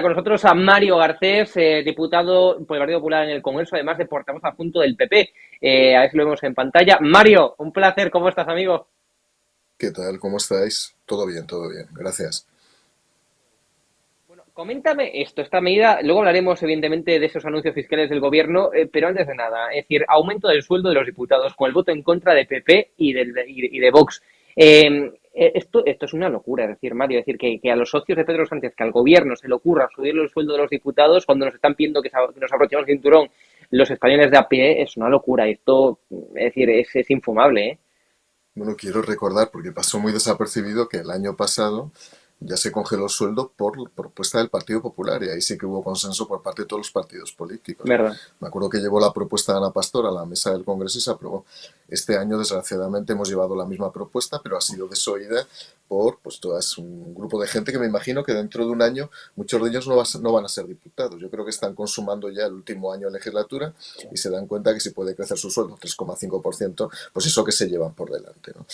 Con nosotros a Mario Garcés, diputado por el Partido Popular en el Congreso, además de portavoz adjunto del PP. A ver si lo vemos en pantalla. Mario, un placer, ¿cómo estás, amigo? ¿Qué tal? ¿Cómo estáis? Todo bien, gracias. Bueno, coméntame esto, esta medida, luego hablaremos evidentemente de esos anuncios fiscales del gobierno, pero antes de nada, es decir, aumento del sueldo de los diputados con el voto en contra de PP y de Vox. Esto es una locura, es decir, Mario, es decir, que a los socios de Pedro Sánchez, que al gobierno se le ocurra subir el sueldo de los diputados cuando nos están pidiendo que nos abrochemos el cinturón los españoles de a pie, es una locura. Esto, es decir, es infumable, ¿eh? Bueno, quiero recordar, porque pasó muy desapercibido, que el año pasado ya se congeló el sueldo por propuesta del Partido Popular y ahí sí que hubo consenso por parte de todos los partidos políticos, ¿no? ¿Verdad? Me acuerdo que llevó la propuesta de Ana Pastor a la mesa del Congreso y se aprobó. Este año, desgraciadamente, hemos llevado la misma propuesta, pero ha sido desoída por pues, todo un grupo de gente que me imagino que dentro de un año muchos de ellos no van a ser diputados. Yo creo que están consumando ya el último año de legislatura y se dan cuenta que si puede crecer su sueldo 3,5%, pues eso que se llevan por delante, ¿no?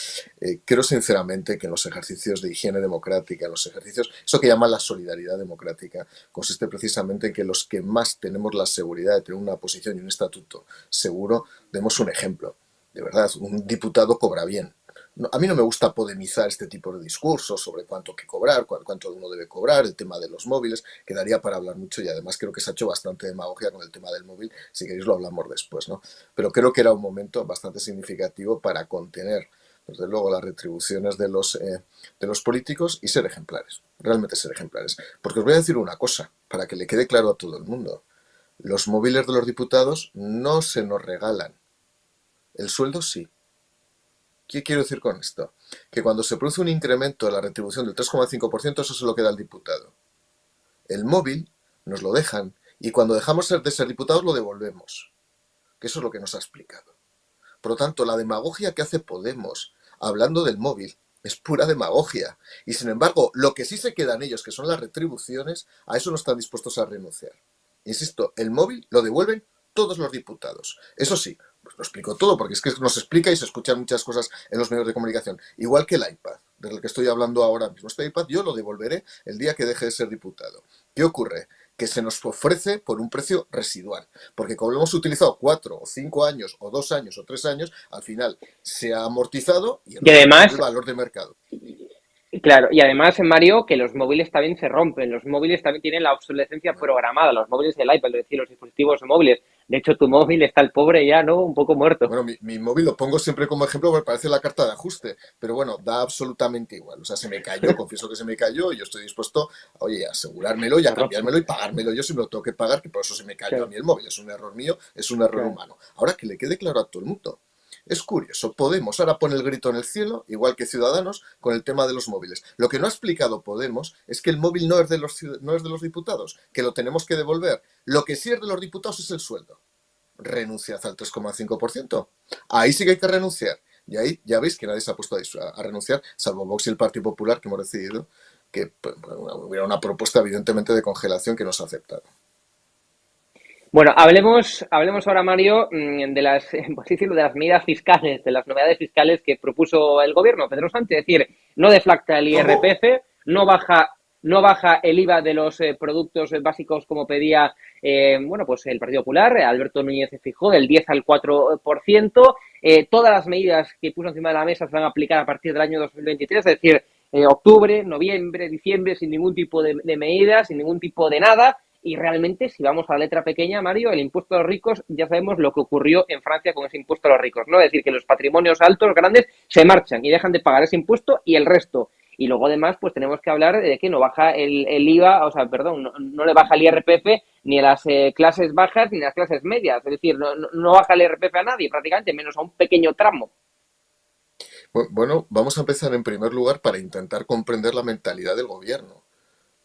Creo sinceramente que en los ejercicios de higiene democrática, en los ejercicios, eso que llaman la solidaridad democrática, consiste precisamente en que los que más tenemos la seguridad de tener una posición y un estatuto seguro, demos un ejemplo. De verdad, un diputado cobra bien. No, a mí no me gusta podemizar este tipo de discursos sobre cuánto que cobrar, cuánto uno debe cobrar, el tema de los móviles, quedaría para hablar mucho y además creo que se ha hecho bastante demagogia con el tema del móvil, si queréis lo hablamos después, ¿no? Pero creo que era un momento bastante significativo para contener desde luego las retribuciones de los políticos y ser ejemplares, realmente ser ejemplares. Porque os voy a decir una cosa, para que le quede claro a todo el mundo. Los móviles de los diputados no se nos regalan, el sueldo sí. ¿Qué quiero decir con esto? Que cuando se produce un incremento de la retribución del 3,5%, eso se lo queda al diputado. El móvil nos lo dejan y cuando dejamos de ser diputados lo devolvemos. Que eso es lo que nos ha explicado. Por lo tanto, la demagogia que hace Podemos hablando del móvil es pura demagogia. Y sin embargo, lo que sí se quedan ellos, que son las retribuciones, a eso no están dispuestos a renunciar. Insisto, el móvil lo devuelven todos los diputados. Eso sí, pues lo explico todo, porque es que nos explica y se escuchan muchas cosas en los medios de comunicación. Igual que el iPad, del que estoy hablando ahora mismo. Este iPad yo lo devolveré el día que deje de ser diputado. ¿Qué ocurre? Que se nos ofrece por un precio residual. Porque como lo hemos utilizado 4 o 5 años, o 2 años, o 3 años, al final se ha amortizado y el Y resto tiene el además, valor de mercado. claro, y además, Mario, que los móviles también se rompen, los móviles también tienen la obsolescencia Bueno, programada, los móviles del iPad, es decir, los dispositivos móviles. De hecho, tu móvil está el pobre ya, ¿no? Un poco muerto. Bueno, mi móvil lo pongo siempre como ejemplo porque parece la carta de ajuste, pero bueno, da absolutamente igual. O sea, se me cayó, confieso que se me cayó y yo estoy dispuesto, oye, a asegurármelo y a Claro, cambiármelo y pagármelo yo si me lo tengo que pagar, que por eso se me cayó a claro, mí el móvil. Es un error mío, es un error claro. humano. Ahora que le quede claro a todo el mundo. Es curioso, Podemos ahora pone el grito en el cielo, igual que Ciudadanos, con el tema de los móviles. Lo que no ha explicado Podemos es que el móvil no es de los diputados, que lo tenemos que devolver. Lo que sí es de los diputados es el sueldo. Renunciad al 3,5%. Ahí sí que hay que renunciar. Y ahí ya veis que nadie se ha puesto a renunciar, salvo Vox y el Partido Popular, que hemos decidido que pues, hubiera una propuesta evidentemente de congelación que no se ha aceptado. Bueno, hablemos ahora, Mario, de las, por así decirlo, de las medidas fiscales, de las novedades fiscales que propuso el gobierno, Pedro Sánchez. Es decir, no deflacta el ¿Cómo? IRPF, no baja el IVA de los productos básicos como pedía, bueno, pues el Partido Popular, Alberto Núñez se fijó del 10 al 4%. Todas las medidas que puso encima de la mesa se van a aplicar a partir del año 2023, es decir, octubre, noviembre, diciembre, sin ningún tipo de medidas, sin ningún tipo de nada. Y realmente, si vamos a la letra pequeña, Mario, el impuesto a los ricos, ya sabemos lo que ocurrió en Francia con ese impuesto a los ricos, ¿no? Es decir, que los patrimonios altos, grandes, se marchan y dejan de pagar ese impuesto y el resto. Y luego, además, pues tenemos que hablar de que no baja el IVA, o sea, perdón, no le baja el IRPF ni a las clases bajas ni a las clases medias. Es decir, no baja el IRPF a nadie, prácticamente, menos a un pequeño tramo. Bueno, vamos a empezar en primer lugar para intentar comprender la mentalidad del gobierno,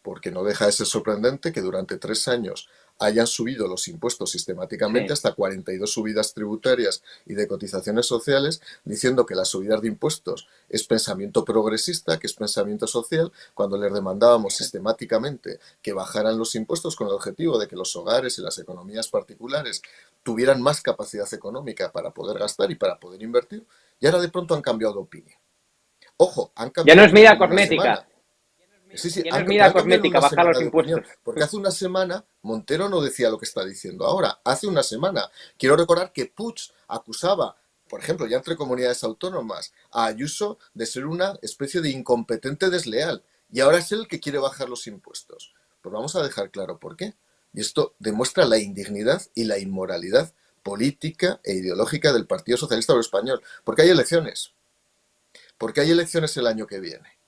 porque no deja de ser sorprendente que durante 3 años hayan subido los impuestos sistemáticamente Sí. hasta 42 subidas tributarias y de cotizaciones sociales, diciendo que las subidas de impuestos es pensamiento progresista, que es pensamiento social, cuando les demandábamos sistemáticamente que bajaran los impuestos con el objetivo de que los hogares y las economías particulares tuvieran más capacidad económica para poder gastar y para poder invertir, y ahora de pronto han cambiado de opinión. Ojo, han Ya cambiado no de es medida opinión en una cosmética. semana. Sí, sí, Y no es mira cámbiale cosmética, una bajar semana los de opinión, impuestos. porque hace una semana Montero no decía lo que está diciendo ahora. Hace una semana. Quiero recordar que Puig acusaba, por ejemplo, ya entre comunidades autónomas, a Ayuso de ser una especie de incompetente desleal. Y ahora es él el que quiere bajar los impuestos. Pues vamos a dejar claro por qué. Y esto demuestra la indignidad y la inmoralidad política e ideológica del Partido Socialista Obrero Español. Porque hay elecciones. Porque hay elecciones el año que viene.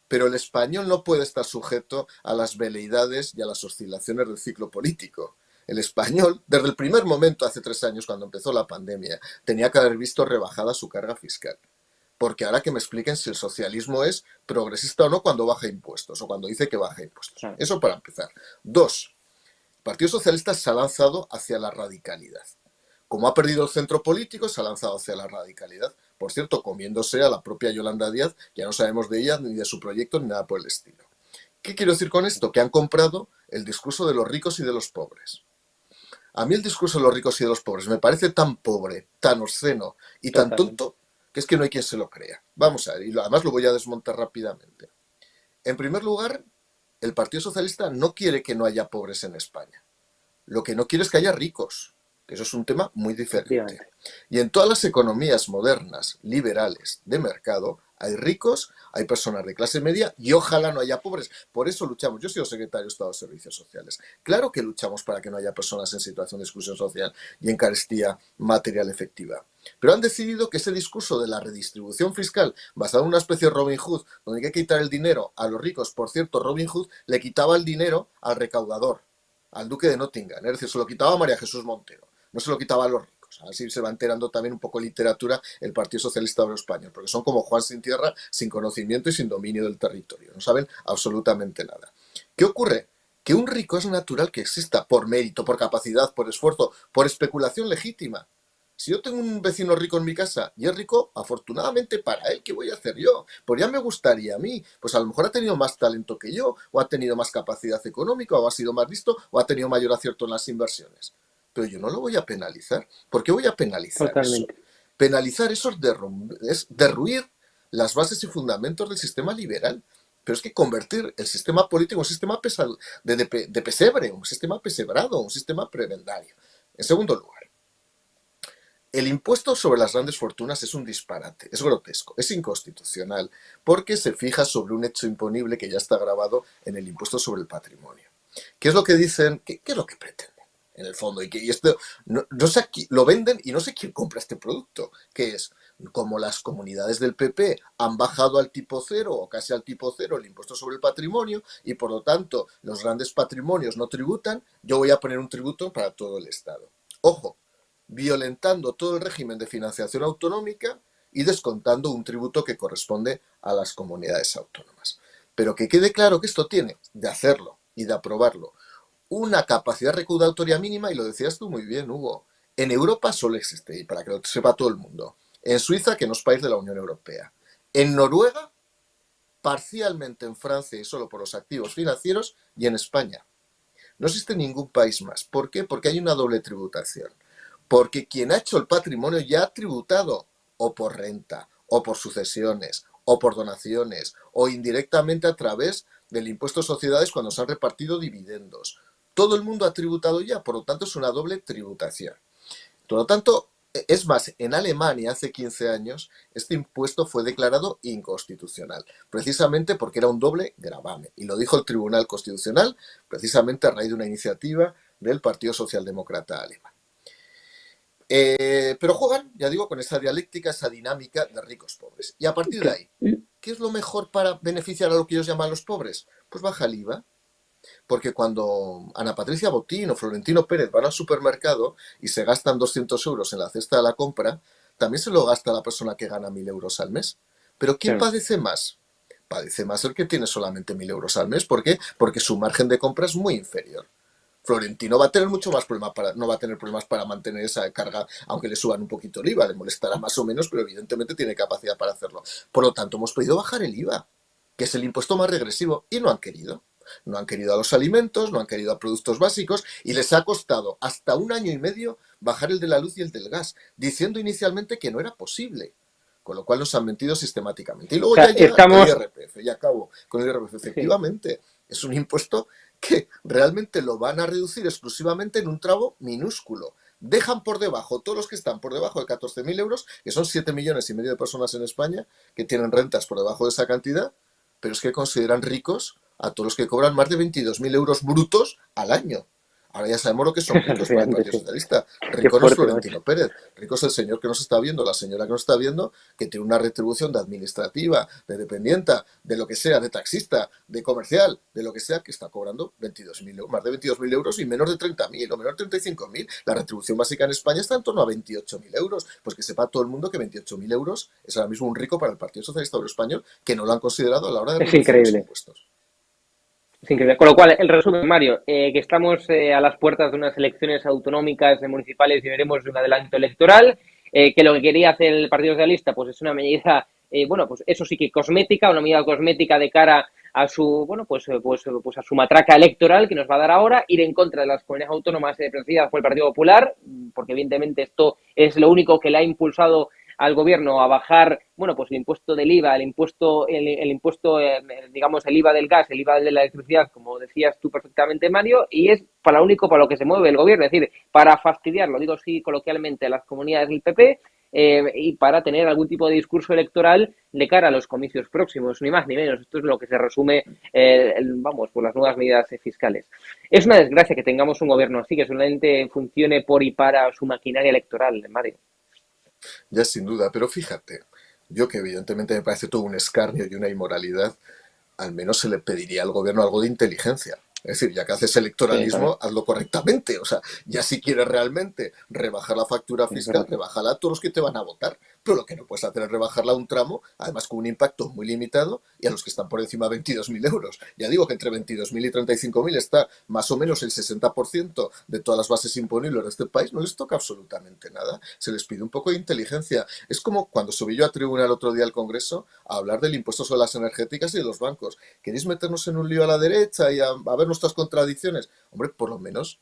Pero el español no puede estar sujeto a las veleidades y a las oscilaciones del ciclo político. El español, desde el primer momento, hace 3 años, cuando empezó la pandemia, tenía que haber visto rebajada su carga fiscal. Porque ahora que me expliquen si el socialismo es progresista o no cuando baja impuestos o cuando dice que baja impuestos. Claro, Eso para empezar. Dos, el Partido Socialista se ha lanzado hacia la radicalidad. Como ha perdido el centro político, se ha lanzado hacia la radicalidad. Por cierto, comiéndose a la propia Yolanda Díaz, ya no sabemos de ella, ni de su proyecto, ni nada por el estilo. ¿Qué quiero decir con esto? Que han comprado el discurso de los ricos y de los pobres. A mí el discurso de los ricos y de los pobres me parece tan pobre, tan obsceno y tan totalmente. tonto que es que no hay quien se lo crea. Vamos a ver, y además lo voy a desmontar rápidamente. En primer lugar, el Partido Socialista no quiere que no haya pobres en España. Lo que no quiere es que haya ricos, que eso es un tema muy diferente. Efectivamente. Y en todas las economías modernas, liberales, de mercado, hay ricos, hay personas de clase media y ojalá no haya pobres. Por eso luchamos. Yo he sido secretario de Estado de Servicios Sociales. Claro que luchamos para que no haya personas en situación de exclusión social y en carestía material efectiva. Pero han decidido que ese discurso de la redistribución fiscal basado en una especie de Robin Hood, donde hay que quitar el dinero a los ricos, por cierto, Robin Hood le quitaba el dinero al recaudador, al duque de Nottingham, es decir, se lo quitaba a María Jesús Montero, no se lo quitaba a los ricos. Así se va enterando también un poco literatura el Partido Socialista Obrero Español, porque son como Juan sin tierra, sin conocimiento y sin dominio del territorio, no saben absolutamente nada. ¿Qué ocurre? Que un rico es natural que exista por mérito, por capacidad, por esfuerzo, por especulación legítima. Si yo tengo un vecino rico en mi casa y es rico, afortunadamente para él, ¿qué voy a hacer yo? Pues ya me gustaría a mí. Pues a lo mejor ha tenido más talento que yo, o ha tenido más capacidad económica, o ha sido más listo, o ha tenido mayor acierto en las inversiones. Pero yo no lo voy a penalizar. ¿Por qué voy a penalizar eso? Totalmente. Penalizar eso es derruir las bases y fundamentos del sistema liberal. Pero es que convertir el sistema político en un sistema de pesebre, un sistema pesebrado, un sistema prebendario. En segundo lugar, el impuesto sobre las grandes fortunas es un disparate, es grotesco, es inconstitucional, porque se fija sobre un hecho imponible que ya está grabado en el impuesto sobre el patrimonio. ¿Qué es lo que dicen? ¿Qué es lo que pretenden? En el fondo, y esto no sé, lo venden y no sé quién compra este producto, que es como las comunidades del PP han bajado al tipo cero o casi al tipo cero el impuesto sobre el patrimonio y por lo tanto los grandes patrimonios no tributan, yo voy a poner un tributo para todo el Estado. Ojo, violentando todo el régimen de financiación autonómica y descontando un tributo que corresponde a las comunidades autónomas. Pero que quede claro que esto tiene, de hacerlo y de aprobarlo, una capacidad recaudatoria mínima, y lo decías tú muy bien, Hugo. En Europa solo existe, y para que lo sepa todo el mundo. En Suiza, que no es país de la Unión Europea. En Noruega, parcialmente en Francia y solo por los activos financieros, y en España. No existe ningún país más. ¿Por qué? Porque hay una doble tributación. Porque quien ha hecho el patrimonio ya ha tributado o por renta, o por sucesiones, o por donaciones, o indirectamente a través del impuesto a sociedades cuando se han repartido dividendos. Todo el mundo ha tributado ya, por lo tanto es una doble tributación. Por lo tanto, es más, en Alemania hace 15 años este impuesto fue declarado inconstitucional, precisamente porque era un doble gravamen. Y lo dijo el Tribunal Constitucional precisamente a raíz de una iniciativa del Partido Socialdemócrata alemán. Pero juegan, ya digo, con esa dialéctica, esa dinámica de ricos pobres. Y a partir de ahí, ¿qué es lo mejor para beneficiar a lo que ellos llaman los pobres? Pues baja el IVA. Porque cuando Ana Patricia Botín o Florentino Pérez van al supermercado y se gastan 200 euros en la cesta de la compra, también se lo gasta la persona que gana 1.000 euros al mes. Pero ¿quién Claro. padece más? Padece más el que tiene solamente 1.000 euros al mes. ¿Por qué? Porque su margen de compra es muy inferior. Florentino va a tener mucho más problemas no va a tener problemas para mantener esa carga, aunque le suban un poquito el IVA, le molestará más o menos, pero evidentemente tiene capacidad para hacerlo. Por lo tanto, hemos podido bajar el IVA, que es el impuesto más regresivo, y no han querido. No han querido a los alimentos, no han querido a productos básicos, y les ha costado hasta 1 año y medio bajar el de la luz y el del gas, diciendo inicialmente que no era posible. con lo cual nos han mentido sistemáticamente. Y O luego sea, ya llega el estamos... IRPF, y acabo con el IRPF. Sí, Efectivamente, es un impuesto que realmente lo van a reducir exclusivamente en un tramo minúsculo. Dejan por debajo, todos los que están por debajo de 14.000 euros, que son 7,5 millones de personas en España, que tienen rentas por debajo de esa cantidad, pero es que consideran ricos a todos los que cobran más de 22.000 euros brutos al año. Ahora ya sabemos lo que son ricos para el efectivamente, Partido sí. Socialista. Qué Rico no es fuerte, macho. Florentino Pérez. Rico es el señor que nos está viendo, la señora que nos está viendo, que tiene una retribución de administrativa, de dependienta, de lo que sea, de taxista, de comercial, de lo que sea, que está cobrando 22.000 euros, más de 22.000 euros y menos de 30.000 o menos de 35.000. La retribución básica en España está en torno a 28.000 euros. Pues que sepa todo el mundo que 28.000 euros es ahora mismo un rico para el Partido Socialista Obrero Español, que no lo han considerado a la hora de Es reducir los increíble. impuestos. Es increíble. Con lo cual, el resumen, Mario, que estamos a las puertas de unas elecciones autonómicas, municipales y veremos un adelanto electoral, que lo que quería hacer el Partido Socialista pues es una medida, bueno, pues eso sí que cosmética, una medida cosmética de cara a su, bueno, pues a su matraca electoral que nos va a dar ahora, ir en contra de las comunidades autónomas presididas por el Partido Popular, porque evidentemente esto es lo único que le ha impulsado al gobierno a bajar, bueno, pues el impuesto del IVA, el impuesto, digamos, el IVA del gas, el IVA de la electricidad, como decías tú perfectamente, Mario, y es para lo único para lo que se mueve el gobierno, es decir, para fastidiar, lo digo así coloquialmente, a las comunidades del PP, y para tener algún tipo de discurso electoral de cara a los comicios próximos, ni más ni menos. Esto es lo que se resume, vamos, por las nuevas medidas fiscales. Es una desgracia que tengamos un gobierno así, que solamente funcione por y para su maquinaria electoral, Mario. Ya sin duda, pero fíjate, yo que evidentemente me parece todo un escarnio y una inmoralidad, al menos se le pediría al gobierno algo de inteligencia. Es decir, ya que haces Sí, también, electoralismo, hazlo correctamente. O sea, ya si quieres realmente rebajar la factura es fiscal, verdad. rebájala a todos los que te van a votar. Pero lo que no puedes hacer es rebajarla a un tramo, además con un impacto muy limitado, y a los que están por encima de 22.000 euros. Ya digo que entre 22.000 y 35.000 está más o menos el 60% de todas las bases imponibles de este país. No les toca absolutamente nada. Se les pide un poco de inteligencia. Es como cuando subí yo a tribuna el otro día al Congreso a hablar del impuesto sobre las energéticas y de los bancos. ¿Queréis meternos en un lío a la derecha y a ver nuestras contradicciones? Hombre, por lo menos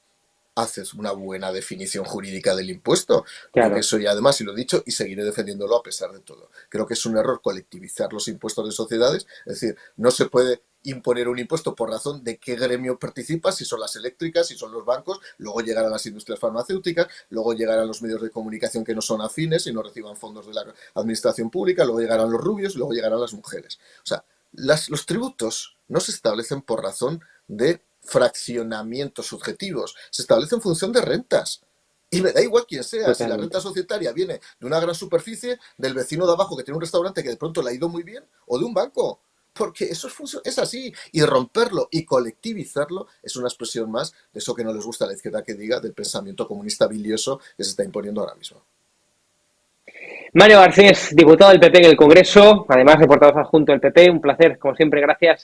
haces una buena definición jurídica del impuesto. Yo que Claro. soy, además, y lo he dicho, y seguiré defendiéndolo a pesar de todo. Creo que es un error colectivizar los impuestos de sociedades. Es decir, no se puede imponer un impuesto por razón de qué gremio participa, si son las eléctricas, si son los bancos, luego llegarán las industrias farmacéuticas, luego llegarán los medios de comunicación que no son afines y no reciban fondos de la administración pública, luego llegarán los rubios y luego llegarán las mujeres. O sea, los tributos no se establecen por razón de fraccionamientos subjetivos, se establece en función de rentas. Y me da igual quién sea, si la Totalmente. renta societaria viene de una gran superficie, del vecino de abajo que tiene un restaurante que de pronto le ha ido muy bien, o de un banco. Porque eso es así. Y romperlo y colectivizarlo es una expresión más de eso que no les gusta a la izquierda que diga, del pensamiento comunista bilioso que se está imponiendo ahora mismo. Mario Garcés, diputado del PP en el Congreso, además de portavoz adjunto del PP, un placer, como siempre, gracias.